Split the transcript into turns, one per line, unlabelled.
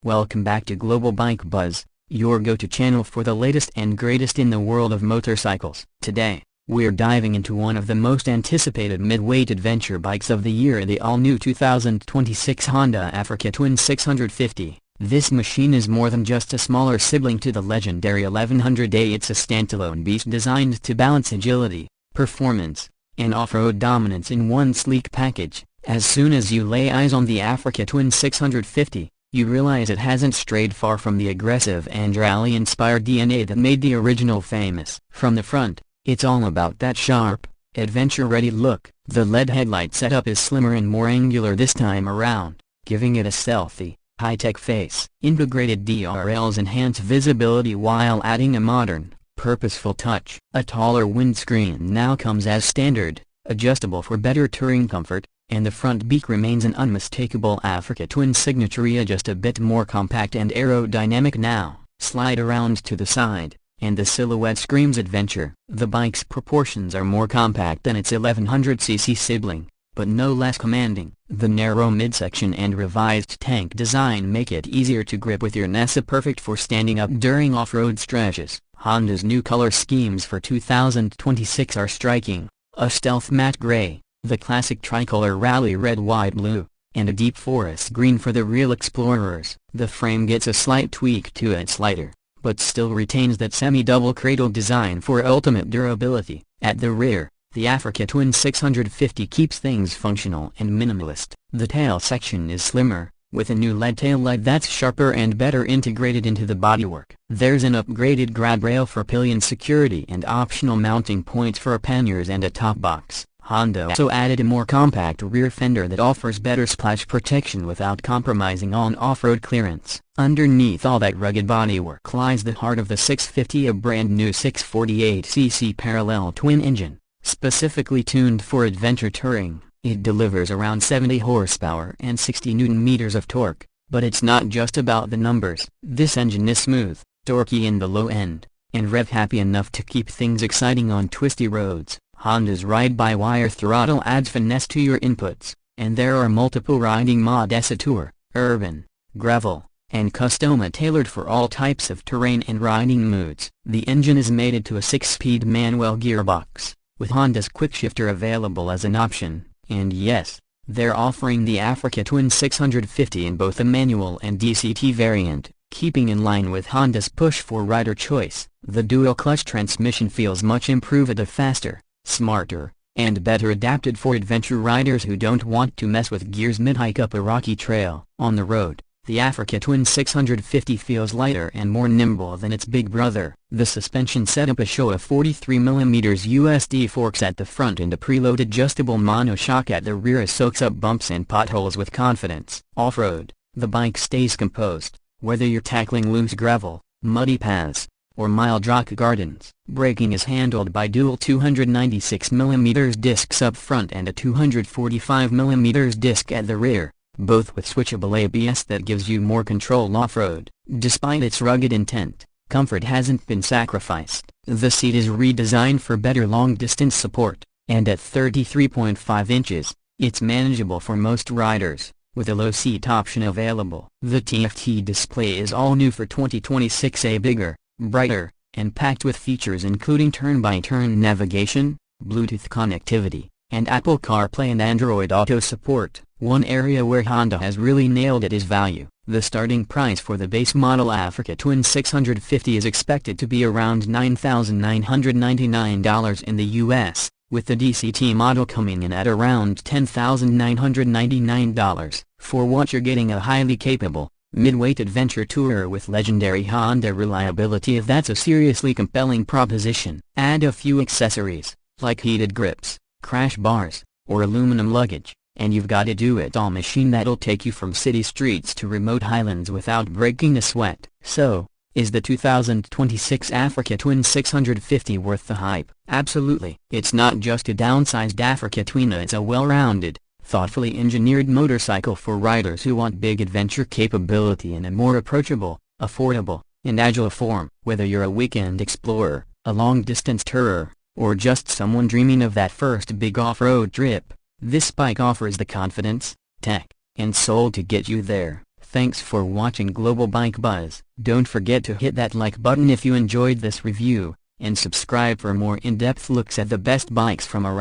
Welcome back to Global Bike Buzz, your go-to channel for the latest and greatest in the world of motorcycles. Today, we're diving into one of the most anticipated mid-weight adventure bikes of the year, the all-new 2026 Honda Africa Twin 650. This machine is more than just a smaller sibling to the legendary 1100A. It's a standalone beast designed to balance agility, performance, and off-road dominance in one sleek package. As soon as you lay eyes on the Africa Twin 650, you realize it hasn't strayed far from the aggressive and rally-inspired DNA that made the original famous. From the front, it's all about that sharp, adventure-ready look. The LED headlight setup is slimmer and more angular this time around, giving it a stealthy, high-tech face. Integrated DRLs enhance visibility while adding a modern, purposeful touch. A taller windscreen now comes as standard, adjustable for better touring comfort, and the front beak remains an unmistakable Africa Twin signature, just a bit more compact and aerodynamic now. Slide around to the side, and the silhouette screams adventure. The bike's proportions are more compact than its 1100cc sibling, but no less commanding. The narrow midsection and revised tank design make it easier to grip with your NASA, perfect for standing up during off-road stretches. Honda's new color schemes for 2026 are striking: a stealth matte gray, the classic tricolor rally red, white, blue, and a deep forest green for the real explorers. The frame gets a slight tweak to its lighter, but still retains that semi-double cradle design for ultimate durability. At the rear, the Africa Twin 650 keeps things functional and minimalist. The tail section is slimmer, with a new LED tail light that's sharper and better integrated into the bodywork. There's an upgraded grab rail for pillion security and optional mounting points for panniers and a top box. Honda also added a more compact rear fender that offers better splash protection without compromising on off-road clearance. Underneath all that rugged bodywork lies the heart of the 650, a brand new 648cc parallel twin engine, specifically tuned for adventure touring. It delivers around 70 horsepower and 60 Nm of torque, but it's not just about the numbers. This engine is smooth, torquey in the low end, and rev-happy enough to keep things exciting on twisty roads. Honda's ride-by-wire throttle adds finesse to your inputs, and there are multiple riding modes: tour, urban, gravel, and custom, tailored for all types of terrain and riding moods. The engine is mated to a 6-speed manual gearbox, with Honda's quickshifter available as an option. And yes, they're offering the Africa Twin 650 in both a manual and DCT variant, keeping in line with Honda's push for rider choice. The dual-clutch transmission feels much improved, faster, smarter, and better adapted for adventure riders who don't want to mess with gears mid-hike up a rocky trail. On the road, the Africa Twin 650 feels lighter and more nimble than its big brother. The suspension setup is show of 43mm USD forks at the front and a preload adjustable monoshock at the rear soaks up bumps and potholes with confidence. Off-road, the bike stays composed, whether you're tackling loose gravel, muddy paths, or mild rock gardens. Braking is handled by dual 296mm discs up front and a 245mm disc at the rear, both with switchable ABS that gives you more control off-road. Despite its rugged intent, comfort hasn't been sacrificed. The seat is redesigned for better long-distance support, and at 33.5 inches, it's manageable for most riders, with a low seat option available. The TFT display is all new for 2026, bigger, brighter, and packed with features including turn-by-turn navigation, Bluetooth connectivity, and Apple CarPlay and Android Auto support. One area where Honda has really nailed it is value. The starting price for the base model Africa Twin 650 is expected to be around $9,999 in the US, with the DCT model coming in at around $10,999. For what you're getting, a highly capable, mid-weight adventure tourer with legendary Honda reliability. That's a seriously compelling proposition. Add a few accessories, like heated grips, crash bars, or aluminum luggage, and you've got a do-it-all machine that'll take you from city streets to remote highlands without breaking a sweat. So, is the 2026 Africa Twin 650 worth the hype? Absolutely. It's not just a downsized Africa Twin, it's a well-rounded, thoughtfully engineered motorcycle for riders who want big adventure capability in a more approachable, affordable, and agile form. Whether you're a weekend explorer, a long-distance tourer, or just someone dreaming of that first big off-road trip, this bike offers the confidence, tech, and soul to get you there. Thanks for watching Global Bike Buzz. Don't forget to hit that like button if you enjoyed this review, and subscribe for more in-depth looks at the best bikes from around